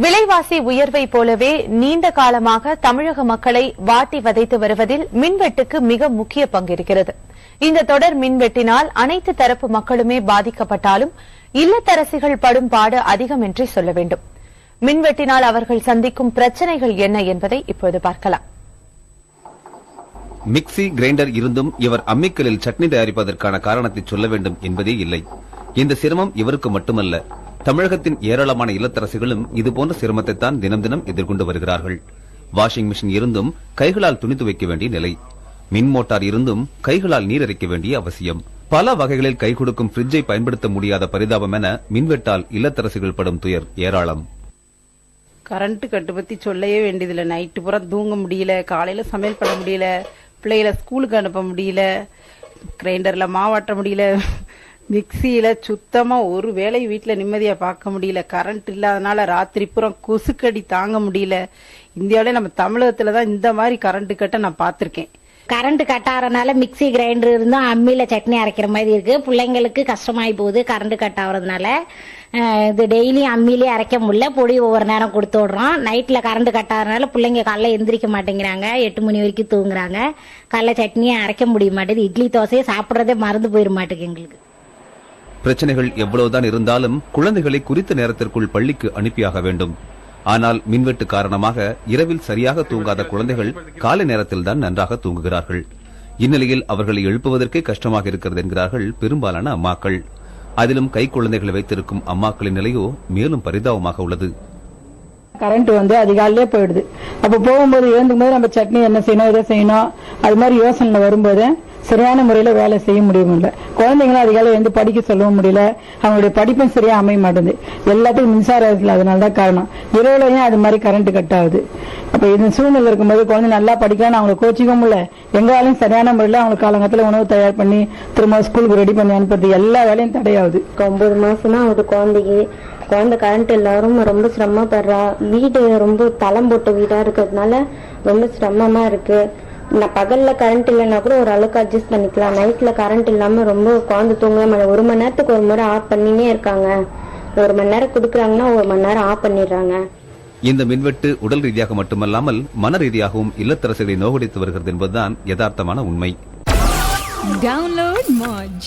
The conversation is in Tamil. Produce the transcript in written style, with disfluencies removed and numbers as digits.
விலைவாசி உயர்வை போலவே நீண்ட காலமாக தமிழக மக்களை வாட்டி வதைத்து வருவதில் மின்வெட்டுக்கு மிக முக்கிய பங்கிருக்கிறது. இந்த தொடர் மின்வெட்டினால் அனைத்து தரப்பு மக்களுமே பாதிக்கப்பட்டாலும் இல்லத்தரசிகள் படும் பாடு அதிகம் என்றே சொல்ல வேண்டும். மின்வெட்டினால் அவர்கள் சந்திக்கும் பிரச்சனைகள் என்ன என்பதை இப்போது பார்க்கலாம். மிக்சி கிரைண்டர் இருந்தும் இவர் அம்மிக்கல்லில் சட்னி தயாரிப்பதற்கான காரணத்தை சொல்ல வேண்டும் என்பதே இல்லை. இந்த சிரமம் இவருக்கு மட்டுமல்ல, தமிழகத்தின் ஏராளமான இல்லத்தரசிகளும் இதுபோன்ற சிரமத்தை தான் தினம் தினம் எதிர்கொண்டு வருகிறார்கள். வாஷிங் மிஷின் இருந்தும் கைகளால் துணி துவைக்க வேண்டிய நிலை, மின் மோட்டார் இருந்தும் கைகளால் நீர் இறைக்க வேண்டிய அவசியம், பல வகைகளில் கை கொடுக்கும் பிரிட்ஜை பயன்படுத்த முடியாத பரிதாபம் என மின்வெட்டால் இல்லத்தரசிகள் படும் துயர் ஏராளம். கரண்ட் கட்டு பத்தி சொல்லவே வேண்டியதில்லை. நைட்டு பூரா தூங்க முடியல, காலையில சமையல் பண்ண முடியல, பிள்ளைகளை ஸ்கூலுக்கு அனுப்ப முடியல, கிரைண்டர்ல மாவாட்ட முடியல, மிக்சியில சுத்தமா ஒரு வேலை வீட்டுல நிம்மதியா பார்க்க முடியல. கரண்ட் இல்லாதனால ராத்திரி பூரா கொசுக்கடி தாங்க முடியல. இந்தியாவில நம்ம தமிழகத்துலதான் இந்த மாதிரி கரண்ட் கட்ட நான் பாத்திருக்கேன். கரண்ட் கட் ஆகிறதுனால மிக்சி கிரைண்டர் இருந்தும் அம்மியில சட்னி அரைக்கிற மாதிரி இருக்கு. பிள்ளைங்களுக்கு கஷ்டமாயி போகுது கரண்ட் கட் ஆகுறதுனால. இது டெய்லியும் அம்மியிலே அரைக்க முடியல, பொடி ஒவ்வொரு நேரம் கொடுத்து விடுறோம். நைட்ல கரண்ட் கட் ஆகிறதுனால பிள்ளைங்க காலைல எந்திரிக்க மாட்டேங்கிறாங்க, 8 மணி வரைக்கும் தூங்குறாங்க. காலைல சட்னியை அரைக்க முடிய மாட்டேங்குது, இட்லி தோசையை சாப்பிட்றதே மறந்து போயிட மாட்டேங்குது எங்களுக்கு. பிரச்சனைகள் எவ்வளவுதான் இருந்தாலும் குழந்தைகளை குறித்த நேரத்திற்குள் பள்ளிக்கு அனுப்பியாக வேண்டும். ஆனால் மின்வெட்டு காரணமாக இரவில் சரியாக தூங்காத குழந்தைகள் காலை நேரத்தில் தான் நன்றாக தூங்குகிறார்கள். இந்நிலையில் அவர்களை எழுப்புவதற்கே கஷ்டமாக இருக்கிறது என்கிறார்கள் பெரும்பாலான அம்மாக்கள். அதிலும் கை குழந்தைகளை வைத்திருக்கும் அம்மாக்களின் நிலையோ மேலும் பரிதாபமாக உள்ளது. கரண்ட் அதிகாலையே போயிடுது. அப்ப போகும்போது எழுந்தும் போது நம்ம சட்னி என்ன செய்யணும், இதை செய்யணும், அது மாதிரி யோசனை வரும்போது சரியான முறையில வேலை செய்ய முடியல. குழந்தைங்களும் அதிகாலை எழுந்து படிக்க சொல்லவும் முடியல, அவங்களுடைய படிப்பும் சரியா அமைய மாட்டேங்குது. எல்லாத்துக்கும் மின்சாரம் அதனாலதான் காரணம். இரவுலையும் அது மாதிரி கரண்ட் கட் ஆகுது. அப்ப இந்த சூழ்நிலை இருக்கும்போது குழந்தை நல்லா படிக்கணும், அவங்களை கோச்சிக்கவும் முடியல. எங்காலும் சரியான முறையில அவங்களுக்கு காலங்கத்துல உணவு தயார் பண்ணி திரும்ப ஸ்கூலுக்கு ரெடி பண்ணி அனுப்புறது எல்லா வேலையும் தடையாகுது. 9 மாசமா ஆகுது குழந்தை கரண்ட் எல்லாரும் ரொம்ப சிரமப்படுறா. வீடு ரொம்ப தளம் போட்ட வீடா இருக்கிறதுனால ரொம்ப சிரமமா இருக்கு. நான் பகல்ல கரண்ட் இல்லைன்னா கூட ஒரு அளவுக்கு அட்ஜஸ்ட் பண்ணிக்கலாம். நைட்ல கரண்ட் இல்லாம ரொம்ப குழந்தை தூங்க 1 மணி நேரத்துக்கு ஒரு முறை ஆஃப் பண்ணினே இருக்காங்க. 1 மணி நேரம் கொடுக்குறாங்கன்னா 1 மணி நேரம் ஆஃப் பண்ணிடுறாங்க. இந்த மின்வெட்டு உடல் ரீதியாக மட்டுமல்லாமல் மன ரீதியாகவும் இல்லத்தரசிகளை நோகடித்து வருகிறது என்பதுதான் யதார்த்தமான உண்மை. Download Moj.